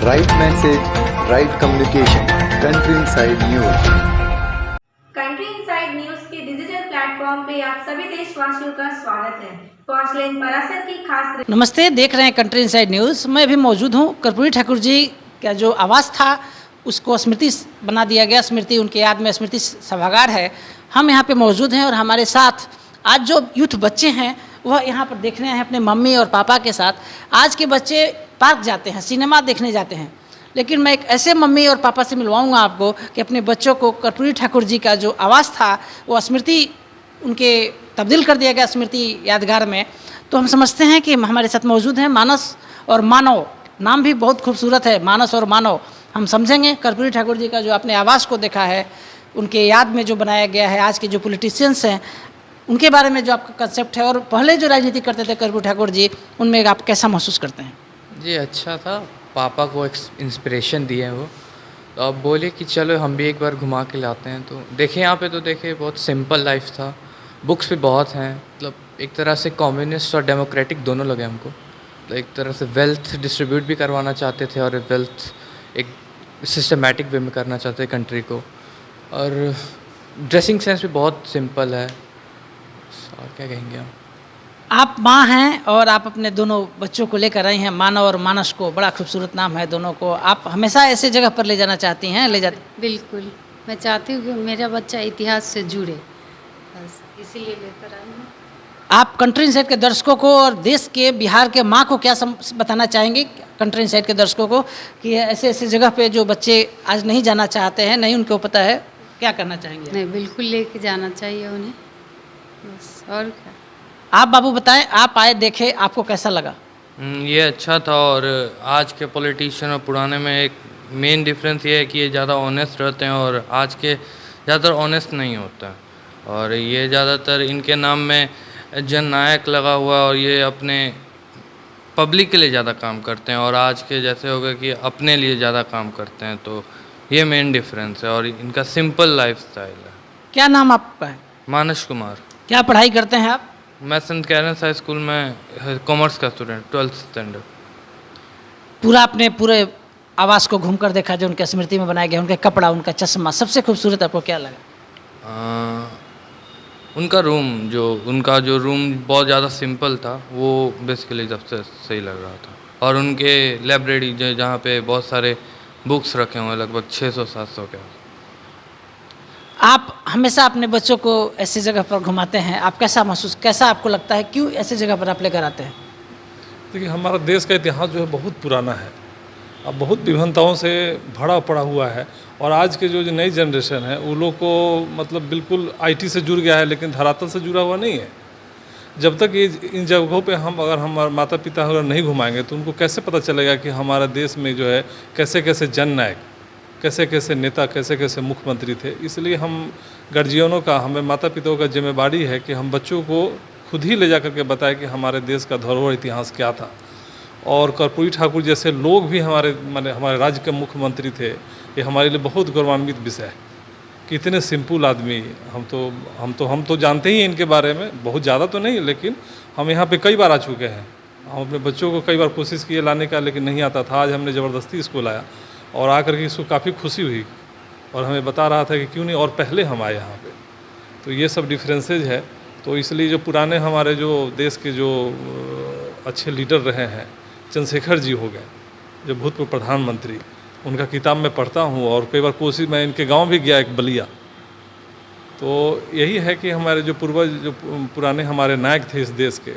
Right message, right communication, country inside news. Country inside news के digital platform पे आप सभी देशवासियों का स्वागत है। पहुंचलेन परासर की खास नमस्ते, देख रहे हैं कंट्री इनसाइड न्यूज़। मैं भी मौजूद हूँ। कर्पूरी ठाकुर जी का जो आवास था उसको स्मृति बना दिया गया। स्मृति उनके याद में स्मृति सभागार है। हम यहाँ पे मौजूद हैं और हमारे साथ आज जो यूथ बच्चे हैं वह यहाँ पर देखने आए हैं अपने मम्मी और पापा के साथ। आज के बच्चे पार्क जाते हैं, सिनेमा देखने जाते हैं, लेकिन मैं एक ऐसे मम्मी और पापा से मिलवाऊंगा आपको कि अपने बच्चों को कर्पूरी ठाकुर जी का जो आवास था वो स्मृति उनके तब्दील कर दिया गया स्मृति यादगार में। तो हम समझते हैं कि हमारे साथ मौजूद हैं मानस और मानव। नाम भी बहुत खूबसूरत है, मानस और मानव। हम समझेंगे कर्पूरी ठाकुर जी का जो अपने आवास को देखा है, उनके याद में जो बनाया गया है, आज के जो पॉलिटिशियंस हैं उनके बारे में जो आपका कंसेप्ट है, और पहले जो राजनीति करते थे कर्पूरी ठाकुर जी, उनमें आप कैसा महसूस करते हैं? जी अच्छा था। पापा को एक इंस्पिरेशन दिए हैं वो, तो अब बोले कि चलो हम भी एक बार घुमा के लाते हैं। तो देखे यहाँ पे, तो देखे बहुत सिंपल लाइफ था। बुक्स भी बहुत हैं, मतलब एक तरह से कम्युनिस्ट और डेमोक्रेटिक दोनों लगे हमको। तो एक तरह से वेल्थ डिस्ट्रीब्यूट भी करवाना चाहते थे और वेल्थ एक सिस्टमेटिक वे में करना चाहते थे कंट्री को। और ड्रेसिंग सेंस भी बहुत सिंपल है। और क्या कहेंगे हम। आप माँ हैं और आप अपने दोनों बच्चों को लेकर आई हैं, मानव और मानस को। बड़ा खूबसूरत नाम है दोनों को। आप हमेशा ऐसे जगह पर ले जाना चाहती हैं? ले जाती? बिल्कुल, मैं चाहती हूँ कि मेरा बच्चा इतिहास से जुड़े, बस इसीलिए लेकर आई हूँ। आप कंट्री इनसाइड के दर्शकों को और देश के, बिहार के माँ को क्या बताना चाहेंगे कंट्री इनसाइड के दर्शकों को कि ऐसे ऐसे जगह पे जो बच्चे आज नहीं जाना चाहते हैं, नहीं उनको पता है, क्या करना चाहेंगे? नहीं, बिल्कुल लेके जाना चाहिए उन्हें, बस। और क्या। आप बाबू बताएं, आप आए, देखे, आपको कैसा लगा? ये अच्छा था। और आज के पॉलिटिशियन और पुराने में एक मेन डिफरेंस ये है कि ये ज़्यादा ऑनेस्ट रहते हैं और आज के ज़्यादातर ऑनेस्ट नहीं होता है। और ये ज़्यादातर इनके नाम में जननायक लगा हुआ है और ये अपने पब्लिक के लिए ज़्यादा काम करते हैं, और आज के जैसे हो गया कि अपने लिए ज़्यादा काम करते हैं। तो ये मेन डिफरेंस है और इनका सिंपल लाइफ स्टाइल है। क्या नाम आपका है? मानस कुमार। क्या पढ़ाई करते हैं आप? मैं सेंट कैरेंस हाई स्कूल में कॉमर्स का स्टूडेंट, 12th स्टैंडर्ड। पूरा अपने पूरे आवास को घूमकर देखा जो उनके स्मृति में बनाया गया, उनका कपड़ा, उनका चश्मा, सबसे खूबसूरत आपको क्या लगा? उनका रूम, उनका जो रूम बहुत ज़्यादा सिंपल था, वो बेसिकली सबसे सही लग रहा था। और उनके लाइब्रेरी जहाँ पे बहुत सारे बुक्स रखे हुए हैं, लगभग 600-700 के। आप हमेशा अपने बच्चों को ऐसी जगह पर घुमाते हैं, आप कैसा आपको लगता है, क्यों ऐसी जगह पर आप लेकर आते हैं? देखिए, हमारा देश का इतिहास जो है बहुत पुराना है, अब बहुत विभिन्नताओं से भरा पड़ा हुआ है। और आज के जो नई जनरेशन है वो लोग को मतलब बिल्कुल आईटी से जुड़ गया है, लेकिन धरातल से जुड़ा हुआ नहीं है। जब तक ये इन जगहों पे अगर हमारे माता पिता अगर नहीं घुमाएंगे तो उनको कैसे पता चलेगा कि हमारा देश में जो है कैसे कैसे जननायक, कैसे कैसे नेता, कैसे कैसे मुख्यमंत्री थे। इसलिए हम गार्जियनों का, हमें माता पिताओं का जिम्मेदारी है कि हम बच्चों को खुद ही ले जा करके बताएं कि हमारे देश का धरोहर इतिहास क्या था। और कर्पूरी ठाकुर जैसे लोग भी हमारे राज्य के मुख्यमंत्री थे। ये हमारे लिए बहुत गौरवान्वित विषय है कि इतने सिंपल आदमी। हम तो जानते ही हैं इनके बारे में, बहुत ज़्यादा तो नहीं, लेकिन हम यहाँ पे कई बार आ चुके हैं। हम अपने बच्चों को कई बार कोशिश किए लाने का, लेकिन नहीं आता था। आज हमने ज़बरदस्ती इसको लाया और आकर के इसको काफ़ी खुशी हुई और हमें बता रहा था कि क्यों नहीं और पहले हम आए यहाँ पे। तो ये सब डिफरेंसेज है। तो इसलिए जो पुराने हमारे जो देश के जो अच्छे लीडर रहे हैं, चंद्रशेखर जी हो गए, जो भूतपूर्व प्रधानमंत्री, उनका किताब मैं पढ़ता हूँ और कई बार कोशिश, मैं इनके गांव भी गया, एक बलिया। तो यही है कि हमारे जो पूर्वज, जो पुराने हमारे नायक थे इस देश के,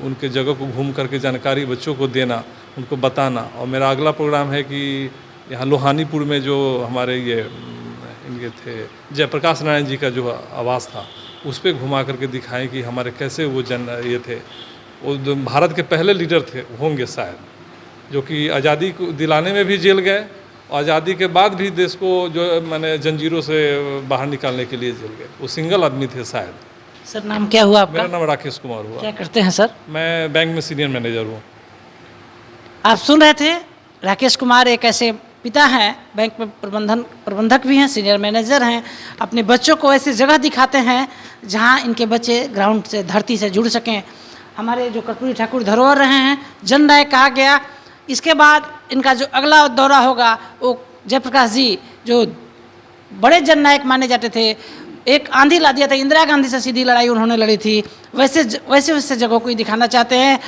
उनके जगह को घूम करके जानकारी बच्चों को देना, उनको बताना। और मेरा अगला प्रोग्राम है कि यहाँ लोहानीपुर में जो हमारे ये इनके थे जयप्रकाश नारायण जी का जो आवास था, उस पर घुमा करके दिखाएं कि हमारे कैसे वो ये थे। वो भारत के पहले लीडर थे होंगे शायद, जो कि आज़ादी को दिलाने में भी जेल गए, आज़ादी के बाद भी देश को जो जंजीरों से बाहर निकालने के लिए जेल गए। वो सिंगल आदमी थे शायद। सर, नाम क्या हुआ आपका? मेरा नाम राकेश कुमार हुआ। क्या करते हैं सर? मैं बैंक में सीनियर मैनेजर हूँ। आप सुन रहे थे, राकेश कुमार एक ऐसे पिता हैं, बैंक में प्रबंधक भी हैं, सीनियर मैनेजर हैं। अपने बच्चों को ऐसी जगह दिखाते हैं जहां इनके बच्चे ग्राउंड से, धरती से जुड़ सकें। हमारे जो कर्पूरी ठाकुर धरोहर रहे हैं, जननायक कहा गया, इसके बाद इनका जो अगला दौरा होगा वो जयप्रकाश जी जो बड़े जननायक माने जाते थे, एक आंधी ला दिया था, इंदिरा गांधी से सीधी लड़ाई उन्होंने लड़ी थी, वैसे जगहों को ही दिखाना चाहते हैं।